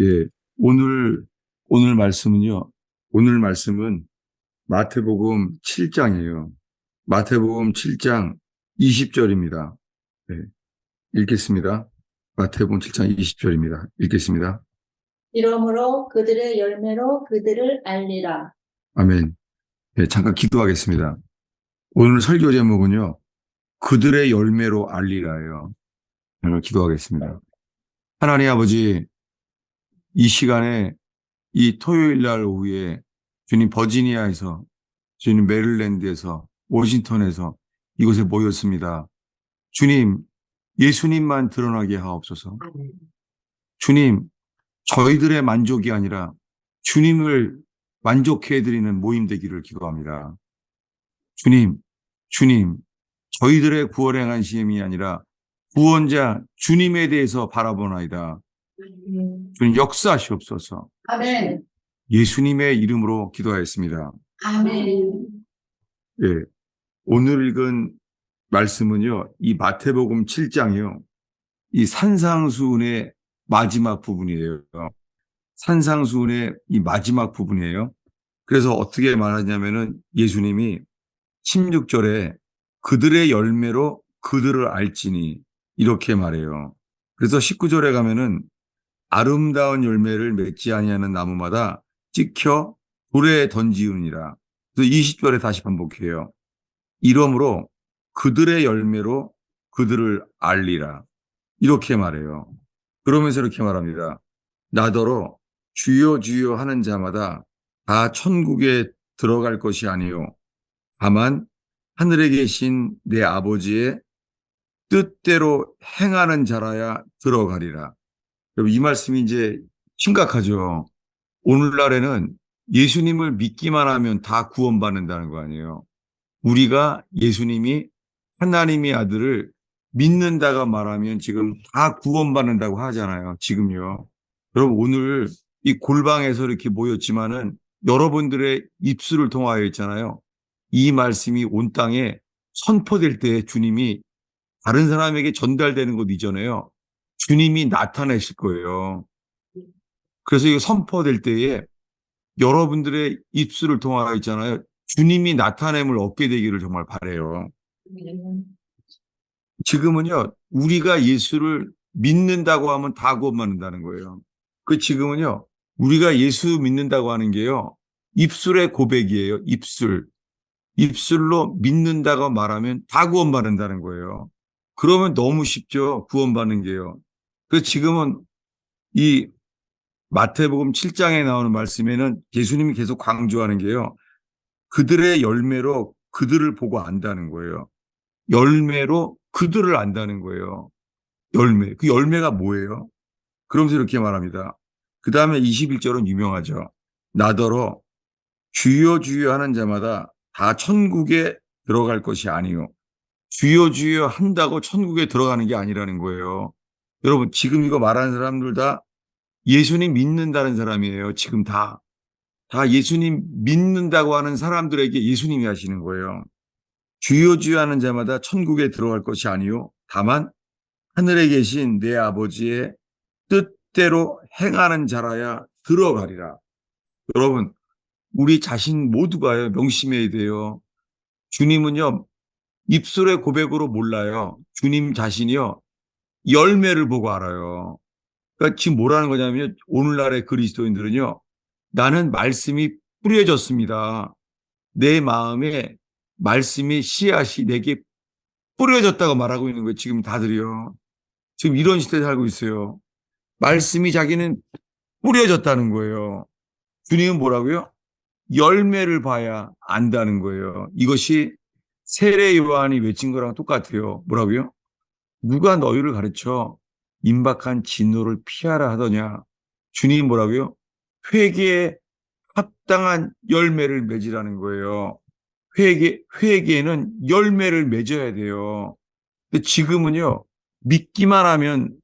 예, 오늘 말씀은요. 오늘 말씀은 마태복음 7장이에요. 마태복음 7장 20절입니다. 읽겠습니다. 마태복음 7장 20절입니다. 읽겠습니다. 이러므로 그들의 열매로 그들을 알리라. 아멘. 잠깐 기도하겠습니다. 오늘 설교 제목은요. 그들의 열매로 알리라예요. 오늘 기도하겠습니다. 하나님 아버지, 이 시간에 이 토요일 날 오후에 주님 버지니아에서, 주님 메릴랜드에서, 워싱턴에서 이곳에 모였습니다. 주님, 예수님만 드러나게 하옵소서. 주님, 저희들의 만족이 아니라 주님을 만족해드리는 모임 되기를 기도합니다. 주님, 저희들의 구원의 안심이 아니라 구원자 주님에 대해서 바라보나이다. 주님 역사하시옵소서. 아멘. 예수님의 이름으로 기도하였습니다. 아멘. 예, 오늘 읽은 말씀은요, 이 마태복음 7장이요, 이 산상수훈의 마지막 부분이에요. 산상수훈의 이 마지막 부분이에요. 그래서 어떻게 말하냐면은 예수님이 16절에 그들의 열매로 그들을 알지니 이렇게 말해요. 그래서 19절에 가면은 아름다운 열매를 맺지 아니하는 나무마다 찍혀 돌에 던지우니라. 그래서 20절에 다시 반복해요. 이러므로 그들의 열매로 그들을 알리라. 이렇게 말해요. 그러면서 이렇게 말합니다. 나더러 주여 주여 하는 자마다 다 천국에 들어갈 것이 아니요 다만 하늘에 계신 내 아버지의 뜻대로 행하는 자라야 들어가리라. 여러분, 이 말씀이 이제 심각하죠. 오늘날에는 예수님을 믿기만 하면 다 구원받는다는 거 아니에요. 우리가 예수님이 하나님의 아들을 믿는다가 말하면 지금 다 구원받는다고 하잖아요. 지금요. 여러분, 오늘 이 골방에서 이렇게 모였지만은 여러분들의 입술을 통하여 있잖아요. 이 말씀이 온 땅에 선포될 때 주님이 다른 사람에게 전달되는 것 이전에요. 주님이 나타내실 거예요. 그래서 이거 선포될 때에 여러분들의 입술을 통하여 있잖아요. 주님이 나타냄을 얻게 되기를 정말 바라요. 지금은요, 우리가 예수를 믿는다고 하면 다 구원받는다는 거예요. 그 지금은요, 우리가 예수 믿는다고 하는 게요, 입술의 고백이에요. 입술로 믿는다고 말하면 다 구원받는다는 거예요. 그러면 너무 쉽죠. 구원받는 게요. 그 지금은 이 마태복음 7장에 나오는 말씀에는 예수님이 계속 강조하는 게요. 그들의 열매로 그들을 보고 안다는 거예요. 열매로 그들을 안다는 거예요. 열매. 그 열매가 뭐예요? 그러면서 이렇게 말합니다. 그 다음에 21절은 유명하죠. 나더러 주여 주여 하는 자마다 다 천국에 들어갈 것이 아니요. 주여 주여 한다고 천국에 들어가는 게 아니라는 거예요. 여러분, 지금 이거 말하는 사람들 다 예수님 믿는다는 사람이에요. 지금 다 예수님 믿는다고 하는 사람들에게 예수님이 하시는 거예요. 주여 주여 하는 자마다 천국에 들어갈 것이 아니요 다만 하늘에 계신 내 아버지의 뜻대로 행하는 자라야 들어가리라. 여러분, 우리 자신 모두가요, 명심해야 돼요. 주님은요, 입술의 고백으로 몰라요. 주님 자신이요, 열매를 보고 알아요. 그러니까 지금 뭐라는 거냐면 오늘날의 그리스도인들은요, 나는 말씀이 뿌려졌습니다. 내 마음에 말씀이 씨앗이 내게 뿌려졌다고 말하고 있는 거예요. 지금 다들이요. 지금 이런 시대에 살고 있어요. 말씀이 자기는 뿌려졌다는 거예요. 주님은 뭐라고요? 열매를 봐야 안다는 거예요. 이것이 세례 요한이 외친 거랑 똑같아요. 뭐라고요? 누가 너희를 가르쳐 임박한 진노를 피하라 하더냐. 주님이 뭐라고요? 회개에 합당한 열매를 맺으라는 거예요. 회개에는 열매를 맺어야 돼요. 근데 지금은요, 믿기만 하면,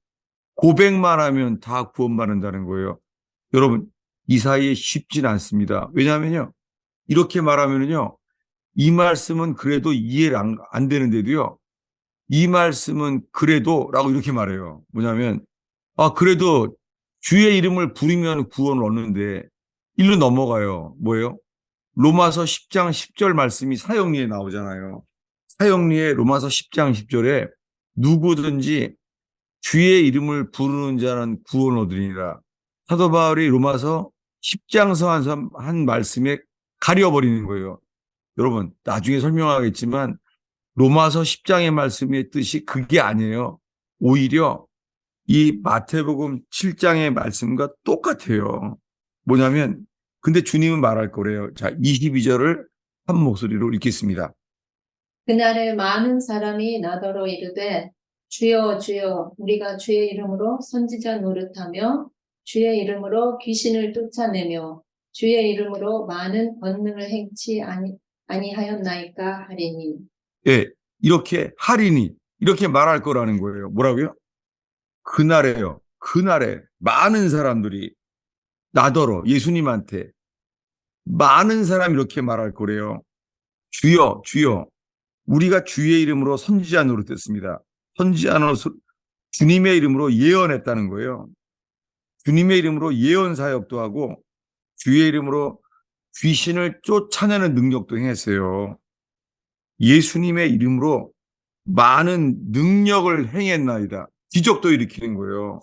고백만 하면 다 구원받는다는 거예요. 여러분, 이 사이에 쉽진 않습니다. 왜냐하면요, 이렇게 말하면요, 이 말씀은 그래도 이해가 안 되는데도요, 이 말씀은 그래도 라고 이렇게 말해요. 뭐냐면, 그래도 주의 이름을 부르면 구원을 얻는데 일로 넘어가요. 뭐예요? 로마서 10장 10절 말씀이 사형리에 나오잖아요. 사형리에 로마서 10장 10절에 누구든지 주의 이름을 부르는 자는 구원 얻으리라. 사도 바울이 로마서 10장서 한 말씀에 가려버리는 거예요. 여러분, 나중에 설명하겠지만 로마서 10장의 말씀의 뜻이 그게 아니에요. 오히려 이 마태복음 7장의 말씀과 똑같아요. 뭐냐면, 근데 주님은 말할 거래요. 자, 22절을 한 목소리로 읽겠습니다. 그날에 많은 사람이 나더러 이르되 주여 주여 우리가 주의 이름으로 선지자 노릇하며 주의 이름으로 귀신을 쫓아내며 주의 이름으로 많은 권능을 행치 아니하였나이까 하리니. 예, 이렇게 하리니, 이렇게 말할 거라는 거예요. 뭐라고요? 그날에요. 그날에 많은 사람들이 나더러 예수님한테 많은 사람이 이렇게 말할 거래요. 주여, 주여, 우리가 주의 이름으로 선지자 노릇했습니다. 선지자 노릇, 주님의 이름으로 예언했다는 거예요. 주님의 이름으로 예언 사역도 하고 주의 이름으로 귀신을 쫓아내는 능력도 행했어요. 예수님의 이름으로 많은 능력을 행했나이다. 기적도 일으키는 거예요.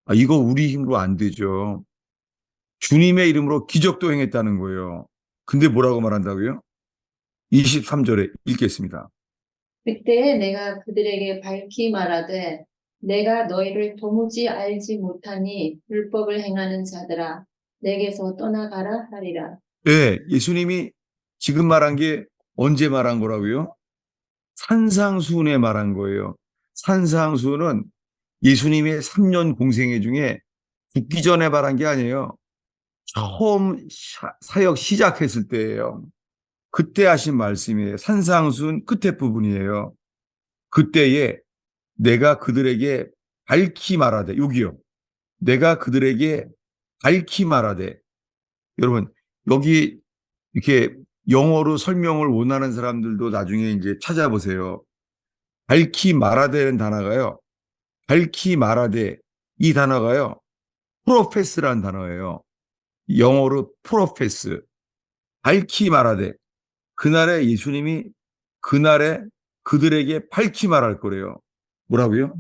아, 이거 우리 힘으로 안 되죠. 주님의 이름으로 기적도 행했다는 거예요. 근데 뭐라고 말한다고요? 23절에 읽겠습니다. 그때 내가 그들에게 밝히 말하되 내가 너희를 도무지 알지 못하니 불법을 행하는 자들아 내게서 떠나가라 하리라. 네, 예수님이 지금 말한 게 언제 말한 거라고요? 산상수훈에 말한 거예요. 산상수훈은 예수님의 3년 공생애 중에 죽기 전에 말한 게 아니에요. 처음 사역 시작했을 때예요. 그때 하신 말씀이에요. 산상수훈 끝에 부분이에요. 그때에 내가 그들에게 밝히 말하되, 여기요. 내가 그들에게 밝히 말하되. 여러분, 여기 이렇게 영어로 설명을 원하는 사람들도 나중에 이제 찾아보세요. 밝히 말하되는 단어가요. 밝히 말하되 이 단어가요. 프로페스라는 단어예요. 영어로 프로페스. 밝히 말하되 그날에 예수님이 그날에 그들에게 밝히 말할 거래요. 뭐라고요?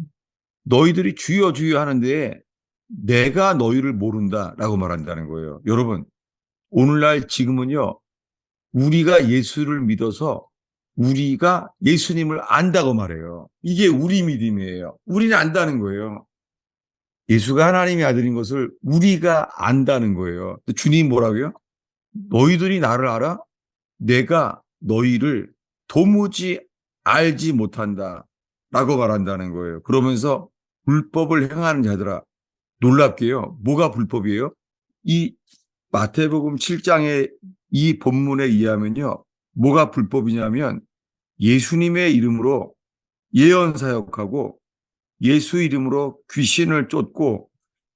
너희들이 주여 주여 하는데 내가 너희를 모른다라고 말한다는 거예요. 여러분, 오늘날 지금은요. 우리가 예수를 믿어서 우리가 예수님을 안다고 말해요. 이게 우리 믿음이에요. 우리는 안다는 거예요. 예수가 하나님의 아들인 것을 우리가 안다는 거예요. 주님 뭐라고요? 너희들이 나를 알아? 내가 너희를 도무지 알지 못한다 라고 말한다는 거예요. 그러면서 불법을 행하는 자들아, 놀랍게요. 뭐가 불법이에요? 이 마태복음 7장의 이 본문에 의하면요. 뭐가 불법이냐면 예수님의 이름으로 예언 사역하고 예수 이름으로 귀신을 쫓고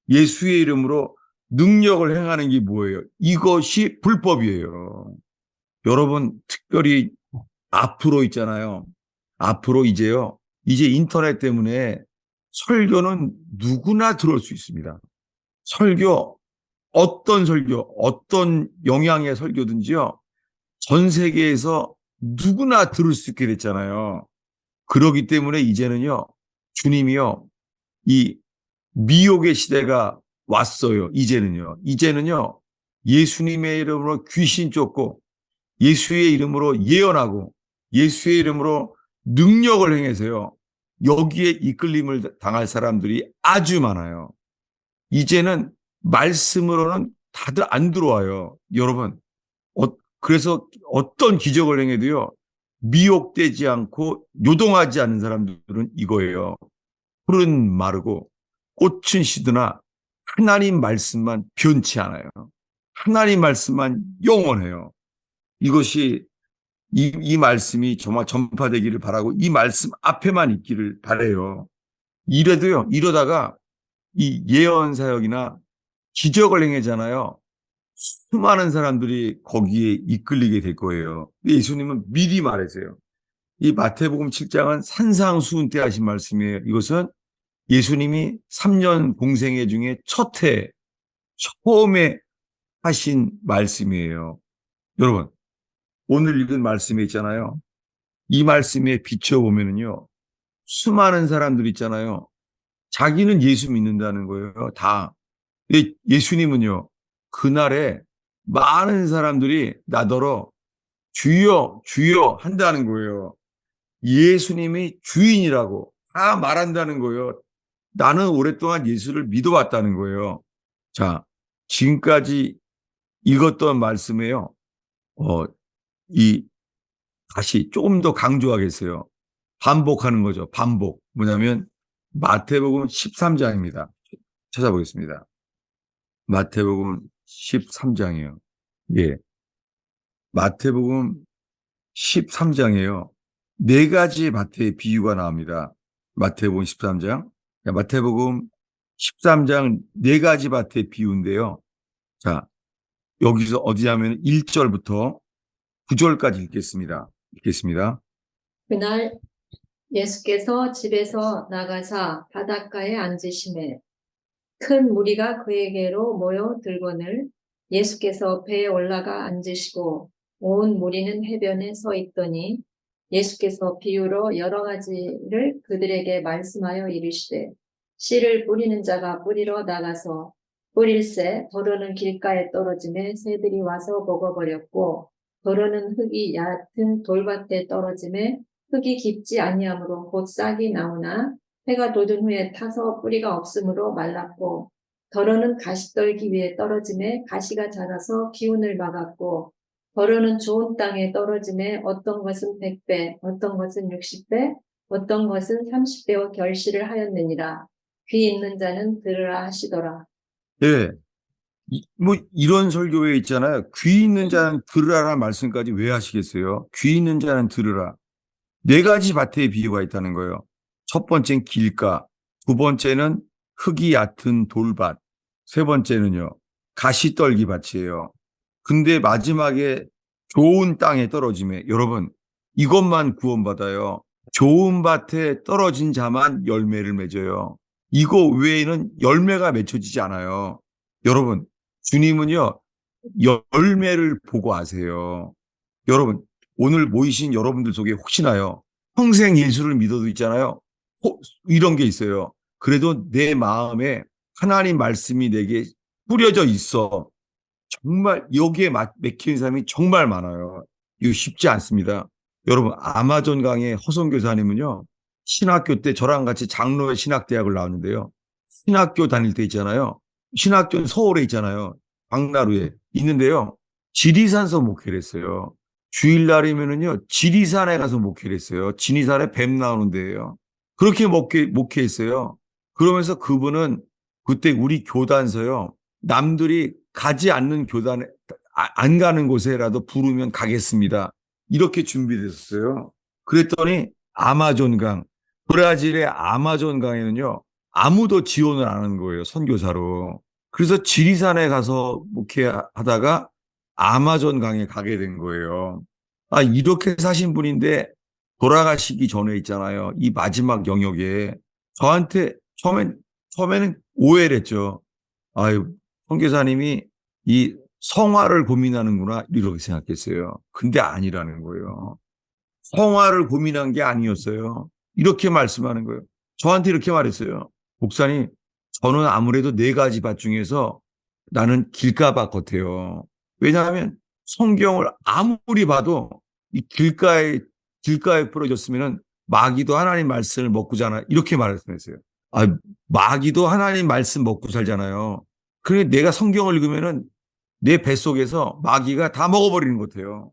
예수의 이름으로 능력을 행하는 게 뭐예요? 이것이 불법이에요. 여러분, 특별히 앞으로 있잖아요. 앞으로 이제요. 이제 인터넷 때문에 설교는 누구나 들을 수 있습니다. 어떤 설교, 어떤 영향의 설교든지요. 전 세계에서 누구나 들을 수 있게 됐잖아요. 그러기 때문에 이제는요. 주님이요. 이 미혹의 시대가 왔어요. 이제는요. 예수님의 이름으로 귀신 쫓고 예수의 이름으로 예언하고 예수의 이름으로 능력을 행해서요. 여기에 이끌림을 당할 사람들이 아주 많아요. 이제는 말씀으로는 다들 안 들어와요. 여러분, 그래서 어떤 기적을 행해도요. 미혹되지 않고 요동하지 않는 사람들은 이거예요. 풀은 마르고 꽃은 시드나 하나님 말씀만 변치 않아요. 하나님 말씀만 영원해요. 이것이 이 말씀이 정말 전파되기를 바라고 이 말씀 앞에만 있기를 바라요. 이러다가 이 예언 사역이나 기적을 행하잖아요. 수많은 사람들이 거기에 이끌리게 될 거예요. 예수님은 미리 말했어요. 이 마태복음 7장은 산상수훈 때 하신 말씀이에요. 이것은 예수님이 3년 공생애 중에 첫 해, 처음에 하신 말씀이에요. 여러분, 오늘 읽은 말씀에 있잖아요. 이 말씀에 비춰보면은요, 수많은 사람들 있잖아요. 자기는 예수 믿는다는 거예요. 다. 근데 예수님은요, 그날에 많은 사람들이 나더러 주여, 주여 한다는 거예요. 예수님이 주인이라고 다 말한다는 거예요. 나는 오랫동안 예수를 믿어왔다는 거예요. 자, 지금까지 읽었던 말씀에요. 어, 이, 다시 조금 더 강조하겠어요. 반복하는 거죠. 반복. 뭐냐면, 마태복음 13장입니다. 찾아보겠습니다. 마태복음 13장이에요. 예. 마태복음 13장이에요. 네 가지 마태의 비유가 나옵니다. 마태복음 13장. 마태복음 13장 네 가지 마태의 비유인데요. 자, 여기서 어디냐면 1절부터 9절까지 읽겠습니다. 읽겠습니다. 그날 예수께서 집에서 나가사 바닷가에 앉으심에 큰 무리가 그에게로 모여들거늘 예수께서 배에 올라가 앉으시고 온 무리는 해변에 서 있더니 예수께서 비유로 여러 가지를 그들에게 말씀하여 이르시되 씨를 뿌리는 자가 뿌리러 나가서 뿌릴새 더러는 길가에 떨어짐에 새들이 와서 먹어버렸고 더러는 흙이 얕은 돌밭에 떨어짐에 흙이 깊지 아니하므로 곧 싹이 나오나 해가 돋은 후에 타서 뿌리가 없으므로 말랐고 더러는 가시떨기 위에 떨어짐에 가시가 자라서 기운을 막았고 더러는 좋은 땅에 떨어짐에 어떤 것은 100배, 어떤 것은 60배, 어떤 것은 30배와 결실을 하였느니라. 귀 있는 자는 들으라 하시더라. 예. 뭐 이런 설교에 있잖아요. 귀 있는 자는 들으라라는 말씀까지 왜 하시겠어요? 귀 있는 자는 들으라. 네 가지 밭의 비유가 있다는 거예요. 첫 번째는 길가, 두 번째는 흙이 얕은 돌밭, 세 번째는요, 가시떨기 밭이에요. 근데 마지막에 좋은 땅에 떨어짐에, 여러분, 이것만 구원받아요. 좋은 밭에 떨어진 자만 열매를 맺어요. 이거 외에는 열매가 맺혀지지 않아요. 여러분, 주님은요, 열매를 보고 아세요. 여러분, 오늘 모이신 여러분들 속에 혹시나요, 평생 예수를 믿어도 있잖아요. 이런 게 있어요. 그래도 내 마음에 하나님 말씀이 내게 뿌려져 있어. 정말 여기에 맥히는 사람이 정말 많아요. 이거 쉽지 않습니다. 여러분, 아마존 강의 허성 교사님은요, 신학교 때 저랑 같이 장로의 신학대학을 나왔는데요. 신학교 다닐 때 있잖아요. 신학교는 서울에 있잖아요. 박나루에 있는데요. 지리산서 목회를 했어요. 주일날이면은요, 지리산에 가서 목회를 했어요. 지리산에 뱀 나오는 데예요. 그렇게 목회했어요. 그러면서 그분은 그때 우리 교단서요, 남들이 가지 않는 교단에, 안 가는 곳에라도 부르면 가겠습니다. 이렇게 준비됐었어요. 그랬더니 아마존강, 브라질의 아마존강에는요, 아무도 지원을 안 하는 거예요, 선교사로. 그래서 지리산에 가서 목회하다가 아마존강에 가게 된 거예요. 아, 이렇게 사신 분인데 돌아가시기 전에 있잖아요. 이 마지막 영역에 저한테 처음에는 오해를 했죠. 아유, 선교사님이 이 성화를 고민하는구나, 이렇게 생각했어요. 근데 아니라는 거예요. 성화를 고민한 게 아니었어요. 이렇게 말씀하는 거예요. 저한테 이렇게 말했어요. 목사님, 저는 아무래도 네 가지 밭 중에서 나는 길가밭 같아요. 왜냐하면 성경을 아무리 봐도 이 길가에 뿌려졌으면 마귀도 하나님 말씀을 먹고 자나, 이렇게 말했어요. 아, 마귀도 하나님 말씀 먹고 살잖아요. 그래, 내가 성경을 읽으면은 내 뱃속에서 마귀가 다 먹어버리는 것 같아요.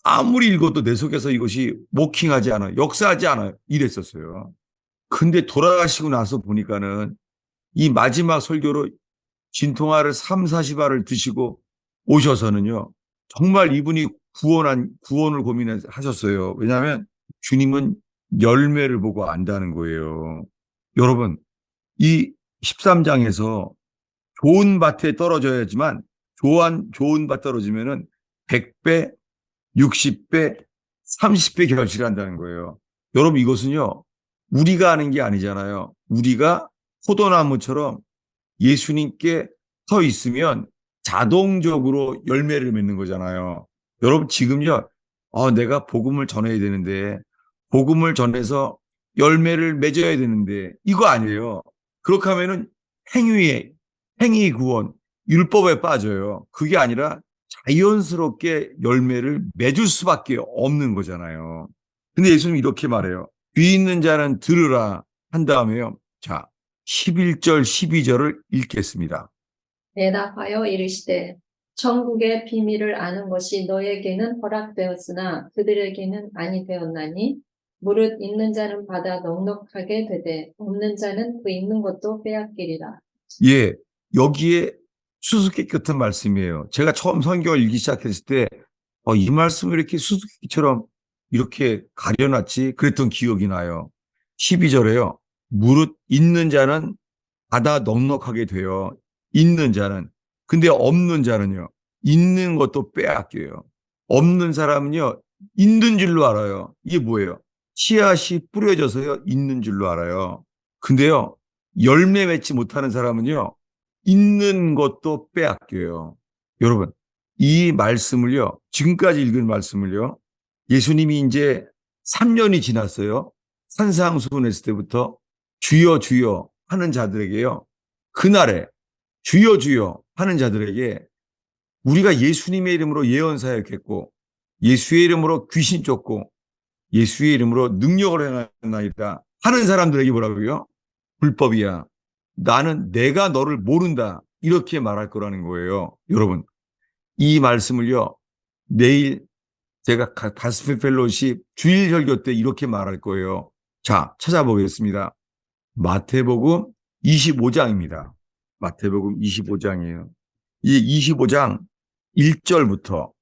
아무리 읽어도 내 속에서 이것이 모킹하지 않아요. 역사하지 않아요. 이랬었어요. 근데 돌아가시고 나서 보니까는 이 마지막 설교로 진통화를 3, 40알을 드시고 오셔서는요. 정말 이분이 구원을 고민하셨어요. 왜냐하면 주님은 열매를 보고 안다는 거예요. 여러분, 이 13장에서 좋은 밭에 떨어져야지만 좋은 밭 떨어지면은 100배, 60배, 30배 결실한다는 거예요. 여러분, 이것은요, 우리가 하는 게 아니잖아요. 우리가 포도나무처럼 예수님께 서 있으면 자동적으로 열매를 맺는 거잖아요. 여러분 지금요, 내가 복음을 전해야 되는데, 복음을 전해서 열매를 맺어야 되는데, 이거 아니에요. 그렇게 하면은 행위 구원, 율법에 빠져요. 그게 아니라 자연스럽게 열매를 맺을 수밖에 없는 거잖아요. 근데 예수님 이렇게 말해요. 귀 있는 자는 들으라 한 다음에요. 자, 11절, 12절을 읽겠습니다. 대답하여 이르시되 천국의 비밀을 아는 것이 너에게는 허락되었으나 그들에게는 아니 되었나니 무릇 있는 자는 받아 넉넉하게 되되 없는 자는 그 있는 것도 빼앗기리라. 예, 여기에 수수께끼 같은 말씀이에요. 제가 처음 성경을 읽기 시작했을 때, 이 말씀을 이렇게 수수께끼처럼 이렇게 가려놨지? 그랬던 기억이 나요. 12절에요. 무릇 있는 자는 받아 넉넉하게 되어 있는 자는. 근데 없는 자는요. 있는 것도 빼앗겨요. 없는 사람은요. 있는 줄로 알아요. 이게 뭐예요? 씨앗이 뿌려져서요. 있는 줄로 알아요. 근데요. 열매 맺지 못하는 사람은요. 있는 것도 빼앗겨요. 여러분, 이 말씀을요. 지금까지 읽은 말씀을요. 예수님이 이제 3년이 지났어요. 산상수훈했을 때부터 주여 주여 하는 자들에게요. 그날에 주여 주여 하는 자들에게 우리가 예수님의 이름으로 예언 사역했고 예수의 이름으로 귀신 쫓고 예수의 이름으로 능력을 행하나이다 하는 사람들에게 뭐라고요? 불법이야. 나는 내가 너를 모른다. 이렇게 말할 거라는 거예요. 여러분, 이 말씀을요. 내일 제가 가스펠 펠로십 주일 설교 때 이렇게 말할 거예요. 자, 찾아보겠습니다. 마태복음 25장입니다. 마태복음 25장이에요. 이 25장 1절부터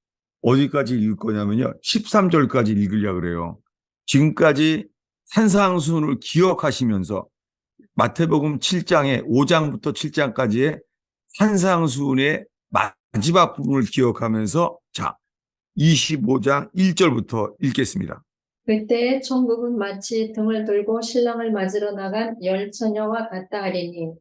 어디까지 읽을 거냐면요. 13절까지 읽으려고 그래요. 지금까지 산상수훈을 기억하시면서 마태복음 7장의 5장부터 7장까지의 산상수훈의 마지막 부분을 기억하면서 자, 25장 1절부터 읽겠습니다. 그때 천국은 마치 등을 들고 신랑을 맞으러 나간 열 처녀와 같다 하리니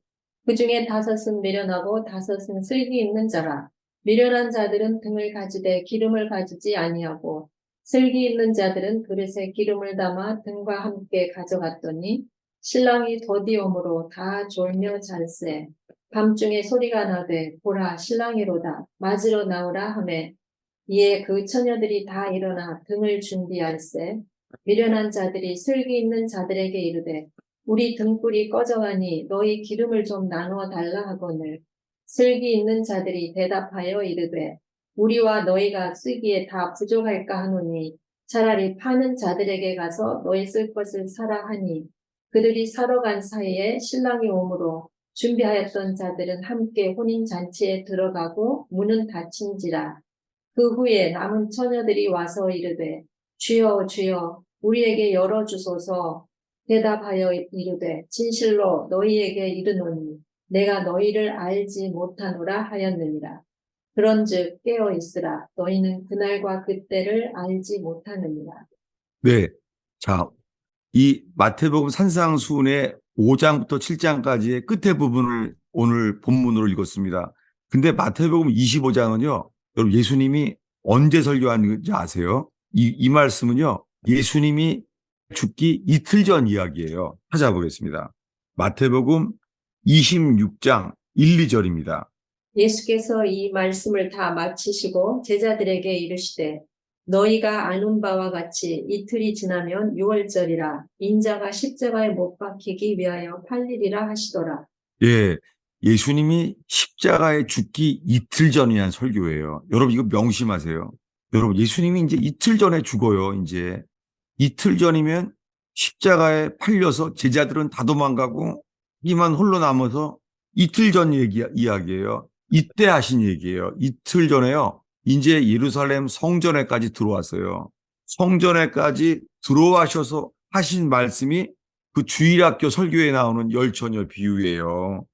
그 중에 다섯은 미련하고 다섯은 슬기 있는 자라. 미련한 자들은 등을 가지되 기름을 가지지 아니하고 슬기 있는 자들은 그릇에 기름을 담아 등과 함께 가져갔더니 신랑이 더디오므로 다 졸며 잘세. 밤중에 소리가 나되 보라 신랑이로다 맞으러 나오라 하매 이에 그 처녀들이 다 일어나 등을 준비할세. 미련한 자들이 슬기 있는 자들에게 이르되 우리 등불이 꺼져가니 너희 기름을 좀 나누어 달라 하거늘 슬기 있는 자들이 대답하여 이르되 우리와 너희가 쓰기에 다 부족할까 하노니 차라리 파는 자들에게 가서 너희 쓸 것을 사라 하니 그들이 사러 간 사이에 신랑이 오므로 준비하였던 자들은 함께 혼인잔치에 들어가고 문은 닫힌지라. 그 후에 남은 처녀들이 와서 이르되 주여 주여 우리에게 열어주소서. 대답하여 이르되 진실로 너희에게 이르노니 내가 너희를 알지 못하노라 하였느니라. 그런즉 깨어 있으라. 너희는 그날과 그때를 알지 못하느니라. 네. 자, 이 마태복음 산상수훈의 5장부터 7장까지의 끝에 부분을 오늘 본문으로 읽었습니다. 근데 마태복음 25장은요, 여러분 예수님이 언제 설교하는지 아세요? 이 말씀은요, 예수님이 죽기 이틀 전 이야기예요. 찾아보겠습니다. 마태복음 26장 1, 2절입니다. 예수께서 이 말씀을 다 마치시고 제자들에게 이르시되 너희가 아는 바와 같이 이틀이 지나면 유월절이라 인자가 십자가에 못 박히기 위하여 팔리리라 하시더라. 예, 예수님이 십자가에 죽기 이틀 전에 한 설교예요. 여러분 이거 명심하세요. 여러분 예수님이 이제 이틀 전에 죽어요. 이제 이틀 전이면 십자가에 팔려서 제자들은 다 도망가고 이만 홀로 남아서 이틀 전 이야기예요. 이때 하신 얘기예요. 이틀 전에요. 이제 예루살렘 성전에까지 들어왔어요. 성전에까지 들어와셔서 하신 말씀이 그 주일학교 설교에 나오는 열처녀 비유예요.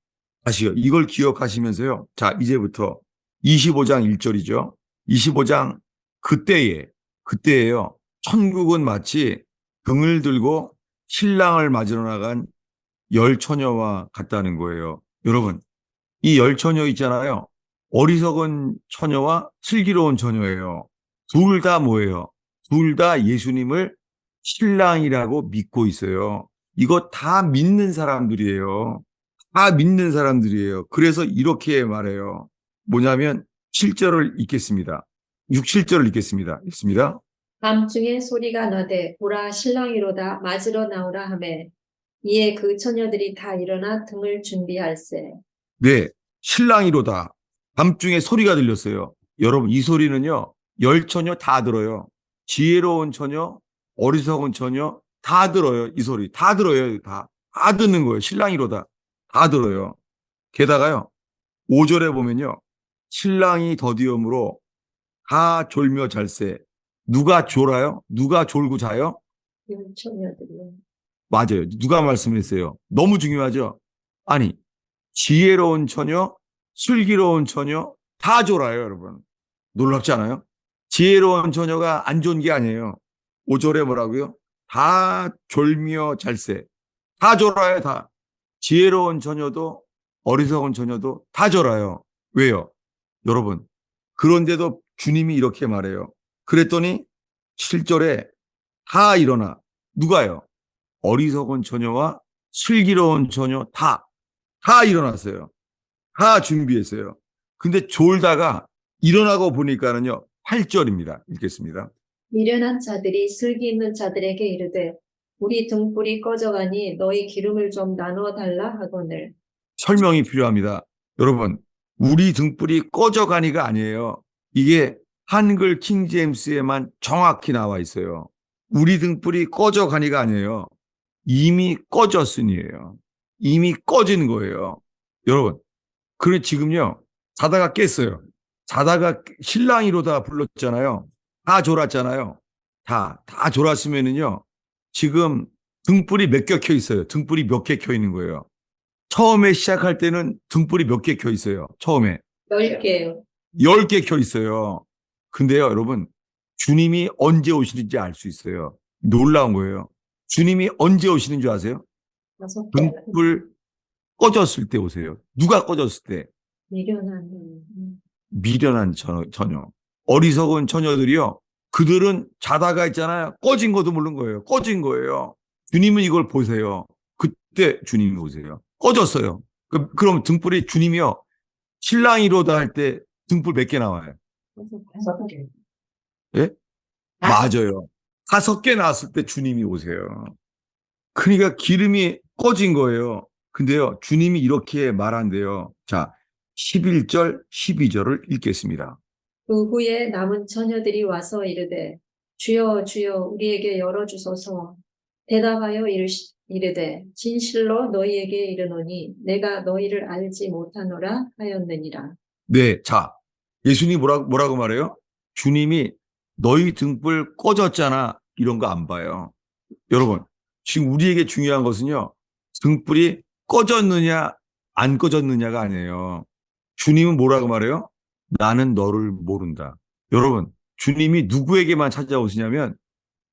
다시요. 이걸 기억하시면서요. 자, 이제부터 25장 1절이죠. 25장 그때예요. 천국은 마치 등을 들고 신랑을 맞으러 나간 열 처녀와 같다는 거예요. 여러분, 이 열 처녀 있잖아요. 어리석은 처녀와 슬기로운 처녀예요. 둘 다 뭐예요? 둘 다 예수님을 신랑이라고 믿고 있어요. 이거 다 믿는 사람들이에요. 다 믿는 사람들이에요. 그래서 이렇게 말해요. 뭐냐면 7절을 읽겠습니다. 6, 7절을 읽겠습니다. 읽습니다. 밤중에 소리가 나되 보라 신랑이로다 맞으러 나오라 하매 이에 그 처녀들이 다 일어나 등을 준비할세. 네, 신랑이로다. 밤중에 소리가 들렸어요. 여러분, 이 소리는요, 열 처녀 다 들어요. 지혜로운 처녀, 어리석은 처녀 다 들어요. 이 소리 다 들어요. 다 듣는 거예요. 신랑이로다. 다 들어요. 게다가요, 5절에 보면요, 신랑이 더디움으로 다 졸며 잘세. 누가 졸아요? 누가 졸고 자요? 이 처녀들이 맞아요. 누가 말씀했어요? 너무 중요하죠? 아니, 지혜로운 처녀, 슬기로운 처녀 다 졸아요, 여러분. 놀랍지 않아요? 지혜로운 처녀가 안 좋은 게 아니에요. 5절에 뭐라고요? 다 졸며 잘세. 다 졸아요, 다. 지혜로운 처녀도 어리석은 처녀도 다 졸아요. 왜요? 여러분, 그런데도 주님이 이렇게 말해요. 그랬더니 7절에 다 일어나. 누가요? 어리석은 처녀와 슬기로운 처녀 다 일어났어요. 다 준비했어요. 근데 졸다가 일어나고 보니까는요, 8절입니다. 읽겠습니다. 미련한 자들이 슬기 있는 자들에게 이르되 우리 등불이 꺼져가니 너희 기름을 좀 나누어 달라 하거늘. 설명이 필요합니다. 여러분, 우리 등불이 꺼져가니가 아니에요. 이게 한글 킹제임스에만 정확히 나와 있어요. 우리 등불이 꺼져가니가 아니에요. 이미 꺼졌으니예요. 이미 꺼진 거예요. 여러분, 그래 지금요. 자다가 깼어요. 자다가 신랑이로다 불렀잖아요. 다 졸았잖아요. 다 졸았으면은요. 지금 등불이 몇 개 켜 있어요. 등불이 몇 개 켜 있는 거예요. 처음에 시작할 때는 등불이 몇 개 켜 있어요. 처음에 10개요. 10개 켜 있어요. 근데요, 여러분, 주님이 언제 오시는지 알 수 있어요. 놀라운 거예요. 주님이 언제 오시는 줄 아세요? 5개. 등불 꺼졌을 때 오세요. 누가 꺼졌을 때? 미련한. 미련한 처녀. 어리석은 처녀들이요. 그들은 자다가 있잖아요. 꺼진 것도 모르는 거예요. 꺼진 거예요. 주님은 이걸 보세요. 그때 주님이 오세요. 꺼졌어요. 그럼 등불이 주님이요. 신랑이로다 할 때 등불 몇 개 나와요? 5개. 예? 맞아요. 5개 나왔을 때 주님이 오세요. 그러니까 기름이 꺼진 거예요. 근데요, 주님이 이렇게 말한대요. 자, 11절, 12절을 읽겠습니다. 그 후에 남은 처녀들이 와서 이르되 주여 주여 우리에게 열어주소서. 대답하여 이르되 진실로 너희에게 이르노니 내가 너희를 알지 못하노라 하였느니라. 네, 자, 예수님이 뭐라고 말해요? 주님이 너희 등불 꺼졌잖아. 이런 거 안 봐요. 여러분, 지금 우리에게 중요한 것은요, 등불이 꺼졌느냐, 안 꺼졌느냐가 아니에요. 주님은 뭐라고 말해요? 나는 너를 모른다. 여러분, 주님이 누구에게만 찾아오시냐면,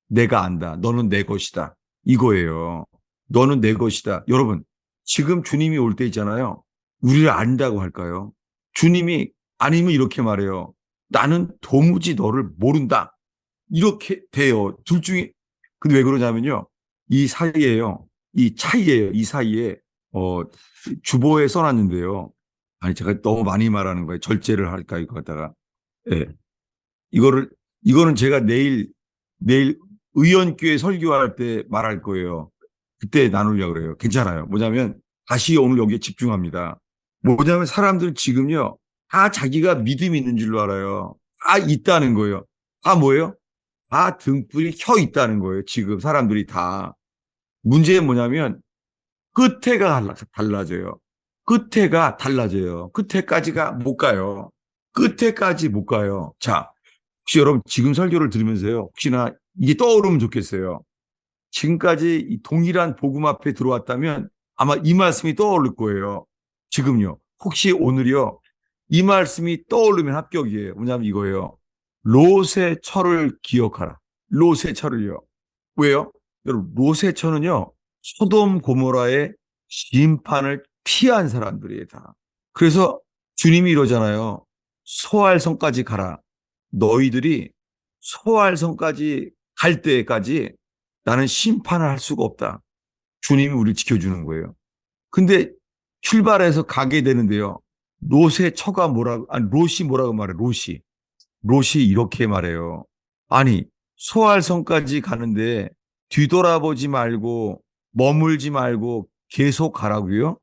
내가 안다. 너는 내 것이다. 이거예요. 너는 내 것이다. 여러분, 지금 주님이 올 때 있잖아요. 우리를 안다고 할까요? 주님이 아니면 이렇게 말해요. 나는 도무지 너를 모른다. 이렇게 돼요. 둘 중에. 근데 왜 그러냐면요. 이 사이에요. 이 차이에요. 이 사이에, 주보에 써놨는데요. 아니, 제가 너무 많이 말하는 거예요. 절제를 할까, 이거 갖다가. 예. 이거는 제가 내일 의원교회 설교할 때 말할 거예요. 그때 나누려고 그래요. 괜찮아요. 뭐냐면, 다시 오늘 여기에 집중합니다. 뭐냐면, 사람들은 지금요, 다 자기가 믿음이 있는 줄로 알아요. 다 있다는 거예요. 다 뭐예요? 다 등불이 켜 있다는 거예요. 지금 사람들이 다. 문제는 뭐냐면 끝에가 달라져요. 끝에가 달라져요. 끝에까지가 못 가요. 끝에까지 못 가요. 자, 혹시 여러분 지금 설교를 들으면서요. 혹시나 이게 떠오르면 좋겠어요. 지금까지 이 동일한 복음 앞에 들어왔다면 아마 이 말씀이 떠오를 거예요. 지금요. 혹시 오늘이요. 이 말씀이 떠오르면 합격이에요. 뭐냐면 이거예요. 롯의 철을 기억하라. 롯의 철을요. 왜요? 여러분, 롯의 철은요, 소돔 고모라의 심판을 피한 사람들이에요, 다. 그래서 주님이 이러잖아요. 소알성까지 가라. 너희들이 소알성까지 갈 때까지 나는 심판을 할 수가 없다. 주님이 우리를 지켜주는 거예요. 근데 출발해서 가게 되는데요. 롯의 처가 뭐라고, 아니, 롯이 뭐라고 말해, 롯이. 롯이 이렇게 말해요. 아니, 소알성까지 가는데 뒤돌아보지 말고 머물지 말고 계속 가라고요?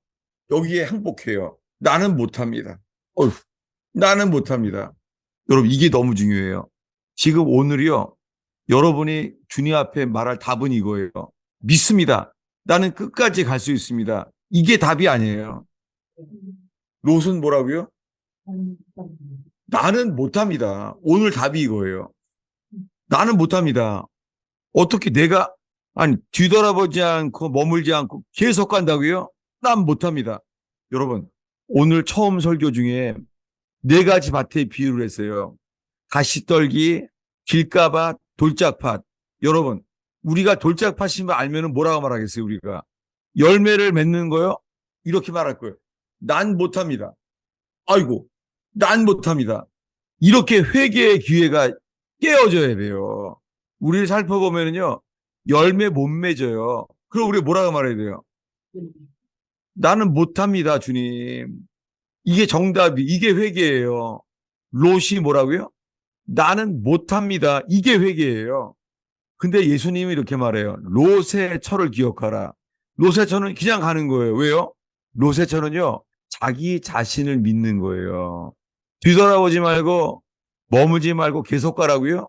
여기에 항복해요. 나는 못합니다. 어휴, 나는 못합니다. 여러분, 이게 너무 중요해요. 지금 오늘이요. 여러분이 주님 앞에 말할 답은 이거예요. 믿습니다. 나는 끝까지 갈 수 있습니다. 이게 답이 아니에요. 롯은 뭐라고요? 나는 못합니다. 오늘 답이 이거예요. 나는 못합니다. 어떻게 내가, 아니, 뒤돌아보지 않고 머물지 않고 계속 간다고요? 난 못합니다. 여러분, 오늘 처음 설교 중에 네 가지 밭에 비유를 했어요. 가시떨기, 길가밭, 돌짝밭. 여러분, 우리가 돌짝밭이면 알면은 뭐라고 말하겠어요, 우리가? 열매를 맺는 거요? 이렇게 말할 거예요. 난 못합니다. 아이고, 난 못합니다. 이렇게 회개의 기회가 깨어져야 돼요. 우리를 살펴보면요, 열매 못 맺어요. 그럼 우리 뭐라고 말해야 돼요? 나는 못합니다, 주님. 이게 정답이, 이게 회개예요. 롯이 뭐라고요? 나는 못합니다. 이게 회개예요. 근데 예수님이 이렇게 말해요. 롯의 처를 기억하라. 롯의 처는 그냥 가는 거예요. 왜요? 롯의 처는요, 자기 자신을 믿는 거예요. 뒤돌아보지 말고, 머무지 말고 계속 가라고요?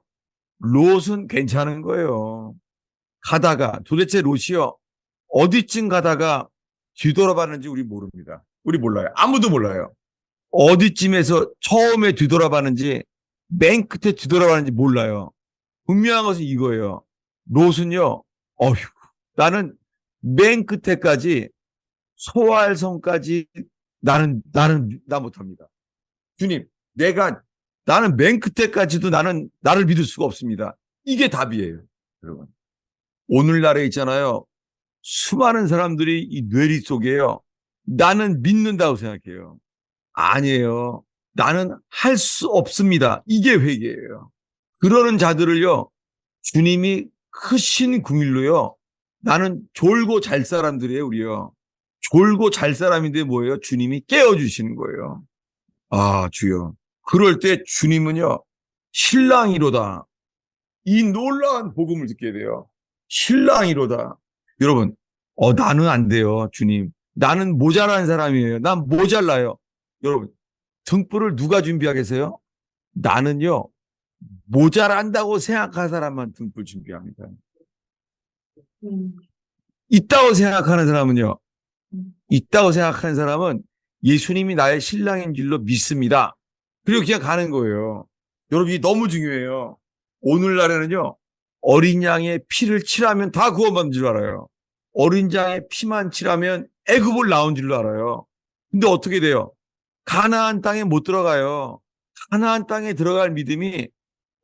롯은 괜찮은 거예요. 가다가, 도대체 롯이요, 어디쯤 가다가 뒤돌아봤는지 우리 모릅니다. 우리 몰라요. 아무도 몰라요. 어디쯤에서 처음에 뒤돌아봤는지, 맨 끝에 뒤돌아봤는지 몰라요. 분명한 것은 이거예요. 롯은요, 어휴, 나는 맨 끝에까지, 소알성까지 나 못합니다. 주님, 나는 맨 끝에까지도 나를 믿을 수가 없습니다. 이게 답이에요, 여러분. 오늘날에 있잖아요. 수많은 사람들이 이 뇌리 속에요. 나는 믿는다고 생각해요. 아니에요. 나는 할 수 없습니다. 이게 회개예요. 그러는 자들을요, 주님이 크신 긍휼로요, 나는 졸고 잘 사람들이에요, 우리요. 졸고 잘 사람인데 뭐예요? 주님이 깨워주시는 거예요. 아, 주여. 그럴 때 주님은요, 신랑이로다. 이 놀라운 복음을 듣게 돼요. 신랑이로다. 여러분, 나는 안 돼요, 주님. 나는 모자란 사람이에요. 난 모자라요. 여러분, 등불을 누가 준비하겠어요? 나는요, 모자란다고 생각하는 사람만 등불 준비합니다. 있다고 생각하는 사람은요, 있다고 생각하는 사람은 예수님이 나의 신랑인 줄로 믿습니다. 그리고 그냥 가는 거예요. 여러분, 이게 너무 중요해요. 오늘날에는요, 어린 양의 피를 칠하면 다 구원받는 줄 알아요. 어린 양의 피만 칠하면 애굽을 나온 줄로 알아요. 근데 어떻게 돼요? 가나안 땅에 못 들어가요. 가나안 땅에 들어갈 믿음이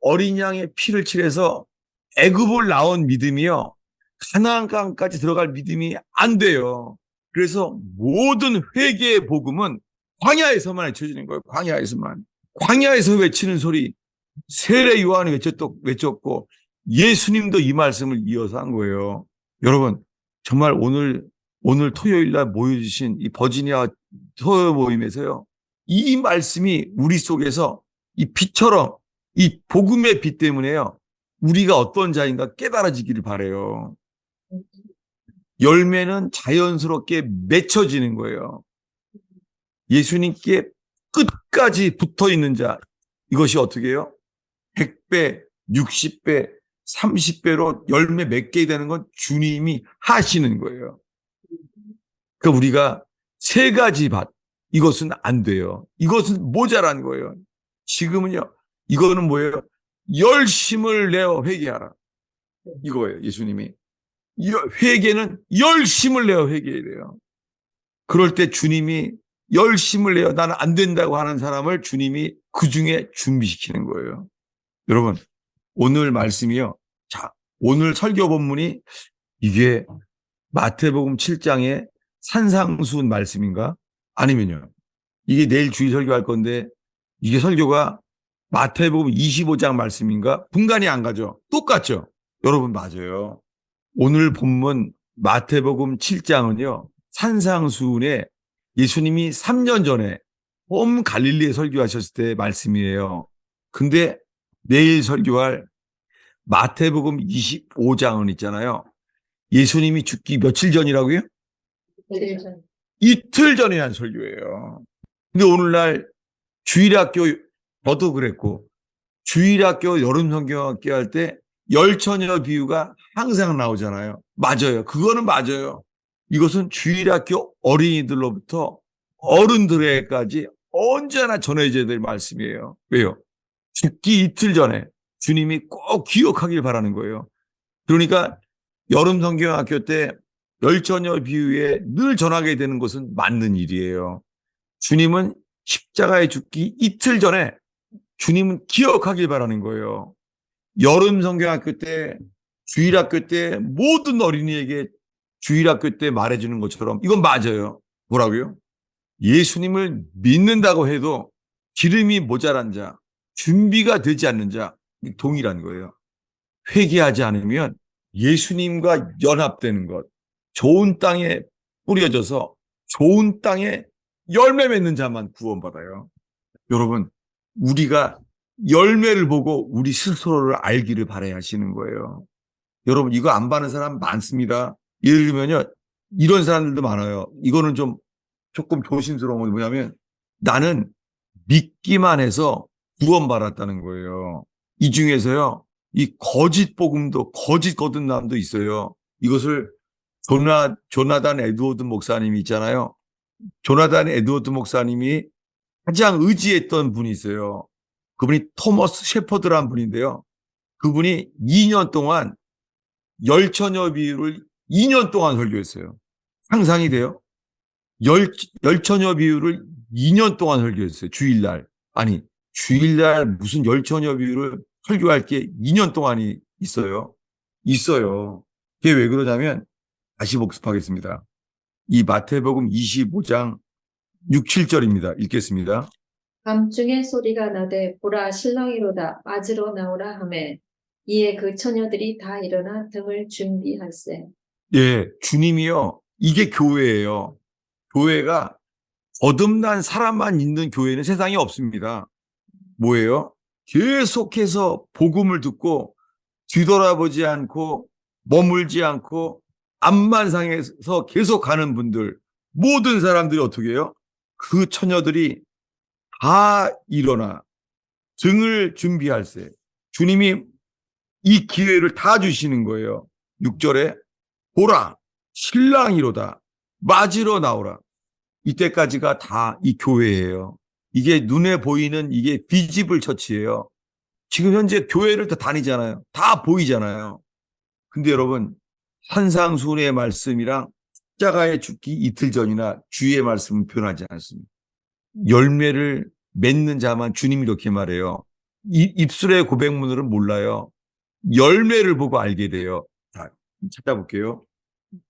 어린 양의 피를 칠해서 애굽을 나온 믿음이요, 가나안 땅까지 들어갈 믿음이 안 돼요. 그래서 모든 회개의 복음은 광야에서만 외쳐지는 거예요. 광야에서만. 광야에서 외치는 소리, 세례 요한이 외쳤고 예수님도 이 말씀을 이어서 한 거예요. 여러분, 정말 오늘 토요일 날 모여주신 이 버지니아 토요 모임에서요, 이 말씀이 우리 속에서 이 빛처럼, 이 복음의 빛 때문에요, 우리가 어떤 자인가 깨달아지기를 바라요. 열매는 자연스럽게 맺혀지는 거예요. 예수님께 끝까지 붙어 있는 자, 이것이 어떻게 해요? 100배, 60배, 30배로 열매 맺게 되는 건 주님이 하시는 거예요. 그러니까 우리가 세 가지 밭, 이것은 안 돼요. 이것은 모자란 거예요. 지금은요, 이거는 뭐예요? 열심을 내어 회개하라. 이거예요, 예수님이. 회개는 열심을 내어 회개해야 돼요. 그럴 때 주님이 열심을 내어 나는 안 된다고 하는 사람을 주님이 그 중에 준비시키는 거예요. 여러분, 오늘 말씀이요. 자, 오늘 설교 본문이 이게 마태복음 7장의 산상수훈 말씀인가? 아니면요. 이게 내일 주일 설교할 건데 이게 설교가 마태복음 25장 말씀인가? 분간이 안 가죠. 똑같죠. 여러분 맞아요. 오늘 본문 마태복음 7장은요. 산상수훈에 예수님이 3년 전에 온 갈릴리에 설교하셨을 때 말씀이에요. 근데 내일 설교할 마태복음 25장은 있잖아요. 예수님이 죽기 며칠 전이라고요? 이틀 전. 이틀 전에 한 설교예요. 근데 오늘날 주일학교, 저도 그랬고, 주일학교 여름 성경학교 할 때 열처녀 비유가 항상 나오잖아요. 맞아요. 그거는 맞아요. 이것은 주일학교 어린이들로부터 어른들에게까지 언제나 전해져야 될 말씀이에요. 왜요? 죽기 이틀 전에 주님이 꼭 기억하길 바라는 거예요. 그러니까 여름 성경학교 때 열처녀 비유에 늘 전하게 되는 것은 맞는 일이에요. 주님은 십자가에 죽기 이틀 전에 주님은 기억하길 바라는 거예요. 여름 성경학교 때, 주일학교 때 모든 어린이에게 주일학교 때 말해주는 것처럼 이건 맞아요. 뭐라고요? 예수님을 믿는다고 해도 기름이 모자란 자, 준비가 되지 않는 자, 동일한 거예요. 회개하지 않으면 예수님과 연합되는 것, 좋은 땅에 뿌려져서 좋은 땅에 열매 맺는 자만 구원받아요. 여러분, 우리가 열매를 보고 우리 스스로를 알기를 바라야 하시는 거예요. 여러분, 이거 안 받는 사람 많습니다. 예를 들면요, 이런 사람들도 많아요. 이거는 좀 조금 조심스러운 건 뭐냐면 나는 믿기만 해서 구원받았다는 거예요. 이 중에서요, 이 거짓 복음도 거짓 거듭남도 있어요. 이것을 조나단 에드워드 목사님이 있잖아요. 조나단 에드워드 목사님이 가장 의지했던 분이 있어요. 그분이 토머스 셰퍼드라는 분인데요. 그분이 2년 동안 열처녀 비유를 2년 동안 설교했어요. 상상이 돼요? 열처녀 비유를 2년 동안 설교했어요. 주일날. 아니, 주일날 무슨 열처녀 비유를 설교할 게 2년 동안이 있어요. 있어요. 그게 왜 그러냐면 다시 복습하겠습니다. 이 마태복음 25장 6, 7절입니다. 읽겠습니다. 밤중에 소리가 나되 보라 신랑이로다 맞으러 나오라 하매 이에 그 처녀들이 다 일어나 등을 준비할세. 예, 주님이요. 이게 교회예요. 교회가 거듭난 사람만 있는 교회는 세상에 없습니다. 뭐예요? 계속해서 복음을 듣고 뒤돌아보지 않고 머물지 않고 앞만 상해서 계속 가는 분들, 모든 사람들이 어떻게 해요? 그 처녀들이 다 일어나 등을 준비할세. 주님이 이 기회를 다 주시는 거예요. 6절에 보라 신랑이로다 맞으러 나오라. 이때까지가 다 이 교회예요. 이게 눈에 보이는 이게 비지블 처치예요. 지금 현재 교회를 다 다니잖아요. 다 보이잖아요. 근데 여러분 산상수훈의 말씀이랑 십자가에 죽기 이틀 전이나 주의 말씀은 변하지 않습니다. 열매를 맺는 자만 주님이 이렇게 말해요. 입술의 고백문으로는 몰라요. 열매를 보고 알게 돼요. 자, 찾아볼게요.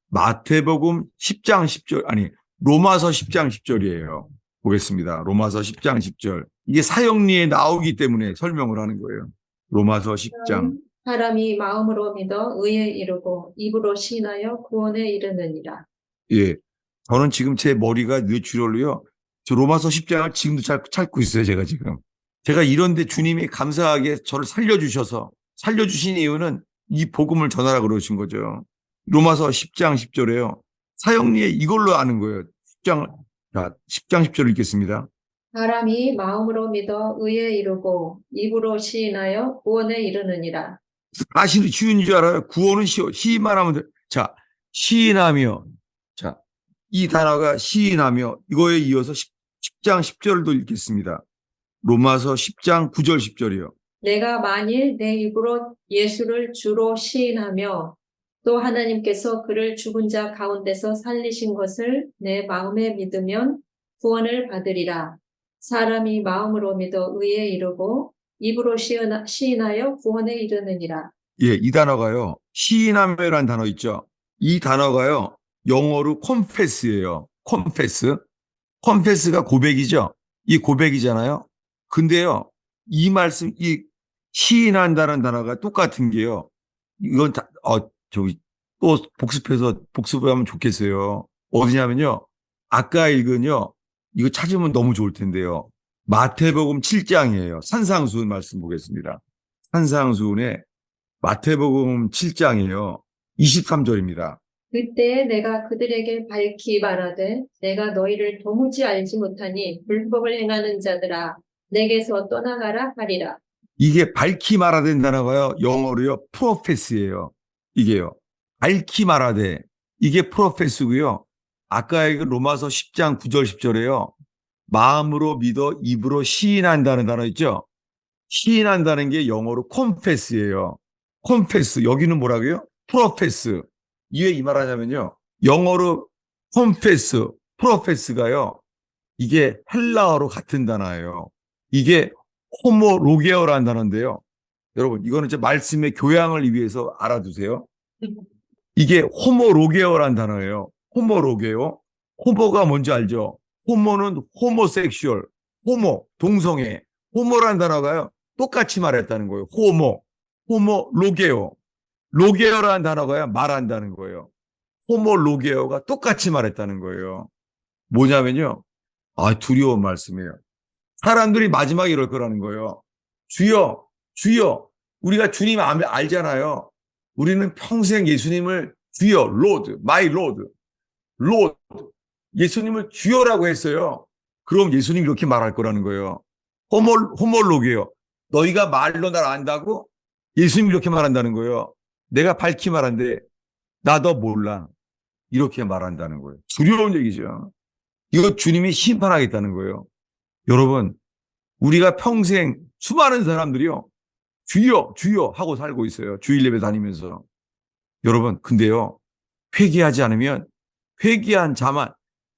마태복음 10장 10절, 아니, 로마서 10장 10절이에요. 보겠습니다. 로마서 10장 10절. 이게 사형리에 나오기 때문에 설명을 하는 거예요. 로마서 10장. 사람이 마음으로 믿어 의에 이르고 입으로 시인하여 구원에 이르느니라. 예. 저는 지금 제 머리가 뇌출혈로요. 저 로마서 10장을 지금도 찾고 있어요, 제가 지금. 제가 이런데 주님이 감사하게 저를 살려주신 이유는 이 복음을 전하라 그러신 거죠. 로마서 10장 10절에요. 사형리에 이걸로 아는 거예요. 10장 10절 읽겠습니다. 사람이 마음으로 믿어 의에 이르고 입으로 시인하여 구원에 이르느니라. 사실은 쉬운 줄 알아요. 구원은 쉬워. 시인만 하면 돼. 자, 시인하며. 자, 이 단어가 시인하며 이거에 이어서 10장 10절도 읽겠습니다. 로마서 10장 9절 10절이요. 내가 만일 내 입으로 예수를 주로 시인하며 또 하나님께서 그를 죽은 자 가운데서 살리신 것을 내 마음에 믿으면 구원을 받으리라. 사람이 마음으로 믿어 의에 이르고 입으로 시인하여 구원에 이르느니라. 예, 이 단어가요. 시인하며라는 단어 있죠. 이 단어가요. 영어로 confess예요. confess. confess가 고백이죠. 이 고백이잖아요. 근데요, 이 말씀, 이 시인한다는 단어가 똑같은 게요. 이건 다, 저기, 또 복습하면 좋겠어요. 어디냐면요. 아까 읽은요. 이거 찾으면 너무 좋을 텐데요. 마태복음 7장이에요. 산상수훈 말씀 보겠습니다. 산상수훈의 마태복음 7장이에요. 23절입니다. 그때 내가 그들에게 밝히 말하되 내가 너희를 도무지 알지 못하니 불법을 행하는 자들아 내게서 떠나가라 하리라. 이게 밝히 말하된 단어가요. 영어로요. 프로페스예요. 이게요. 밝히 말하되 이게 프로페스고요. 아까 그 로마서 10장 9절 10절에요. 마음으로 믿어 입으로 시인한다는 단어 있죠. 시인한다는 게 영어로 confess예요. confess 여기는 뭐라고요? 프로페스. 이게 이 말하냐면요. 영어로 confess, 프로페스가요. 이게 헬라어로 같은 단어예요. 이게 호모로게어라는 단어인데요. 여러분 이거는 제 말씀의 교양을 위해서 알아두세요. 이게 호모로게어라는 단어예요. 호모로게어. 호모가 뭔지 알죠? 호모는 호모섹슈얼, 호모, 동성애. 호모라는 단어가요. 똑같이 말했다는 거예요. 호모, 호모로게어. 로게어라는 단어가요. 말한다는 거예요. 호모로게어가 똑같이 말했다는 거예요. 뭐냐면요. 두려운 말씀이에요. 사람들이 마지막에 이럴 거라는 거예요. 주여, 주여. 우리가 주님 알잖아요. 우리는 평생 예수님을 주여, 로드, 마이 로드, 로드. 예수님을 주여라고 했어요. 그럼 예수님이 이렇게 말할 거라는 거예요. 호몰로게요. 너희가 말로 날 안다고? 예수님이 이렇게 말한다는 거예요. 내가 밝히 말한데 나 너 몰라. 이렇게 말한다는 거예요. 두려운 얘기죠. 이거 주님이 심판하겠다는 거예요. 여러분, 우리가 평생 수많은 사람들이요. 주여, 주여 하고 살고 있어요. 주일 예배 다니면서. 여러분, 근데요. 회개하지 않으면 회개한 자만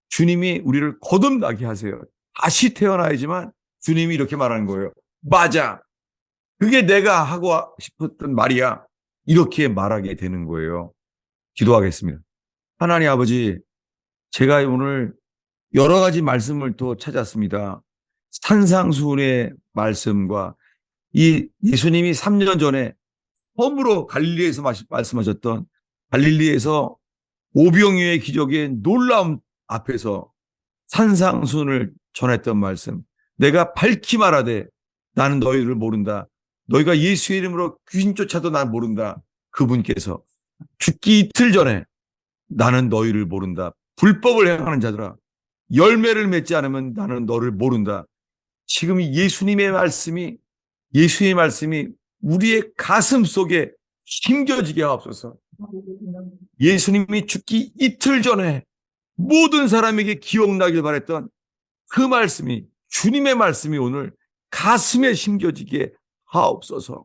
주님이 우리를 거듭나게 하세요. 다시 태어나야지만 주님이 이렇게 말하는 거예요. 맞아. 그게 내가 하고 싶었던 말이야. 이렇게 말하게 되는 거예요. 기도하겠습니다. 하나님 아버지, 제가 오늘 여러 가지 말씀을 또 찾았습니다. 산상수훈의 말씀과 이 예수님이 3년 전에 처음으로 갈릴리에서 말씀하셨던 갈릴리에서 오병이어의 기적의 놀라움 앞에서 산상수훈을 전했던 말씀. 내가 밝히 말하되 나는 너희를 모른다. 너희가 예수의 이름으로 귀신 쫓아도 난 모른다. 그분께서 죽기 이틀 전에 나는 너희를 모른다. 불법을 행하는 자들아 열매를 맺지 않으면 나는 너를 모른다. 지금 예수님의 말씀이 우리의 가슴 속에 심겨지게 하옵소서. 예수님이 죽기 이틀 전에 모든 사람에게 기억나길 바랬던 그 말씀이 주님의 말씀이 오늘 가슴에 심겨지게 하옵소서.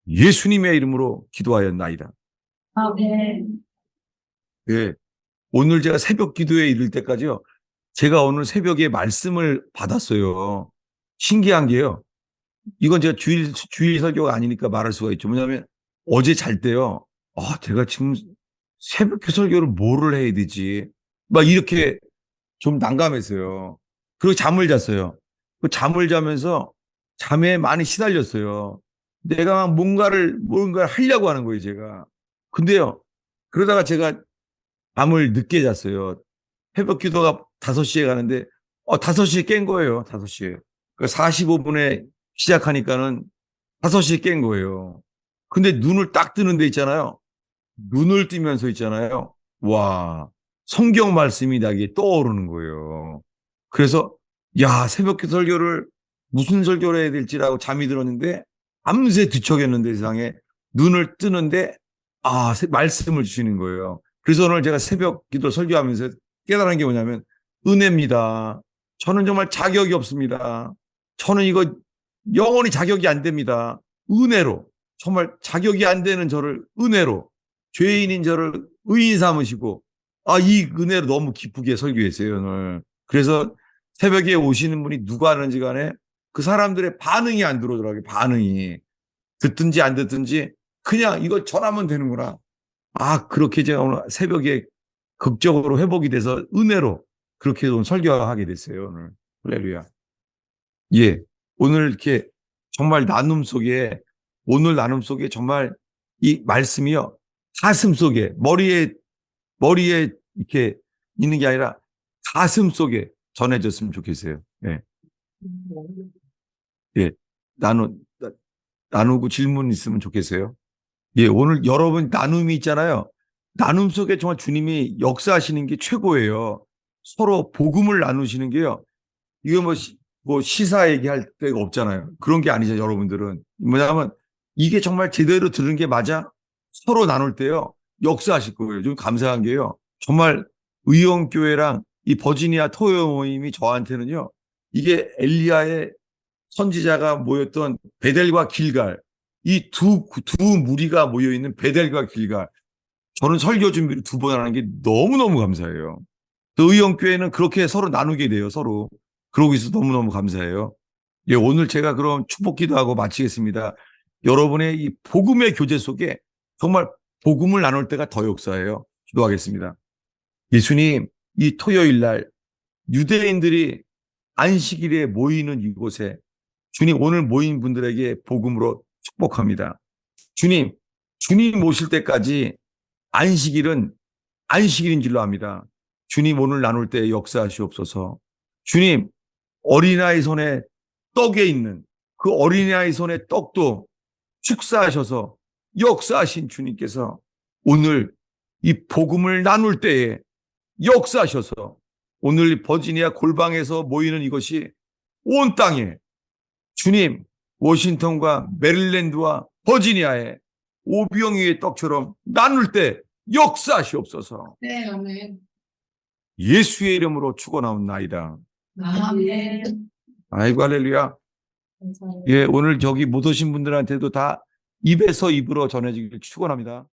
예수님의 이름으로 기도하였나이다. 아멘. 예, 오늘 제가 새벽 기도에 이를 때까지요. 제가 오늘 새벽에 말씀을 받았어요. 신기한 게요. 이건 제가 주일 설교가 아니니까 말할 수가 있죠. 뭐냐면 어제 잘 때요. 내가 지금 새벽 설교를 뭐를 해야 되지? 막 이렇게 좀 난감했어요. 그리고 잠을 잤어요. 그 잠을 자면서 잠에 많이 시달렸어요. 내가 뭔가를 하려고 하는 거예요, 제가. 근데요. 그러다가 제가 잠을 늦게 잤어요. 새벽 기도가 5시에 가는데 5시에 깬 거예요. 5시에. 45분에 시작하니까는 5시에 깬 거예요. 근데 눈을 딱 뜨는 데 있잖아요. 눈을 뜨면서 있잖아요. 와, 성경 말씀이 나에게 떠오르는 거예요. 그래서 새벽 설교를 무슨 설교를 해야 될지라고 잠이 들었는데 밤새 뒤척였는데 세상에 눈을 뜨는데 말씀을 주시는 거예요. 그래서 오늘 제가 새벽 기도 설교하면서 깨달은 게 뭐냐면 은혜입니다. 저는 정말 자격이 없습니다. 저는 이거 영원히 자격이 안 됩니다. 은혜로 정말 자격이 안 되는 저를 은혜로 죄인인 저를 의인 삼으시고 이 은혜로 너무 기쁘게 설교했어요 오늘. 그래서 새벽에 오시는 분이 누가 하는지 간에 그 사람들의 반응이 안 들어오더라고요. 반응이 듣든지 안 듣든지 그냥 이거 전하면 되는구나. 그렇게 제가 오늘 새벽에 극적으로 회복이 돼서 은혜로 그렇게 오늘 설교하게 됐어요. 오늘. 할렐루야. 예. 오늘 이렇게 정말 오늘 나눔 속에 정말 이 말씀이요. 가슴 속에, 머리에 이렇게 있는 게 아니라 가슴 속에 전해졌으면 좋겠어요. 예. 예. 나누고 질문 있으면 좋겠어요. 예. 오늘 여러분 나눔이 있잖아요. 나눔 속에 정말 주님이 역사하시는 게 최고예요. 서로 복음을 나누시는 게요. 이거 뭐 시사 얘기할 데가 없잖아요. 그런 게 아니죠, 여러분들은. 뭐냐면 이게 정말 제대로 들은 게 맞아? 서로 나눌 때요. 역사하실 거예요. 좀 감사한 게요. 정말 의원교회랑 이 버지니아 토요 모임이 저한테는요. 이게 엘리야의 선지자가 모였던 베델과 길갈, 이 두 무리가 모여있는 베델과 길갈. 저는 설교 준비를 2번 하는 게 너무너무 감사해요. 또 의원교회는 그렇게 서로 나누게 돼요, 서로. 그러고 있어서 너무너무 감사해요. 예, 오늘 제가 그럼 축복 기도하고 마치겠습니다. 여러분의 이 복음의 교제 속에 정말 복음을 나눌 때가 더 역사예요. 기도하겠습니다. 예수님, 이 토요일 날 유대인들이 안식일에 모이는 이곳에 주님 오늘 모인 분들에게 복음으로 축복합니다. 주님 오실 때까지 안식일은 안식일인 줄로 압니다. 주님 오늘 나눌 때 역사하시옵소서. 주님, 어린아이 손에 떡에 있는 그 어린아이 손에 떡도 축사하셔서 역사하신 주님께서 오늘 이 복음을 나눌 때에 역사하셔서 오늘 버지니아 골방에서 모이는 이것이 온 땅에 주님 워싱턴과 메릴랜드와 버지니아에 오병이의 떡처럼 나눌 때 역사하시옵소서. 네, 아멘. 예수의 이름으로 축원하옵나이다. 아멘. 아이고 할렐루야. 감사합니다. 예, 오늘 저기 못 오신 분들한테도 다 입에서 입으로 전해지길 축원합니다.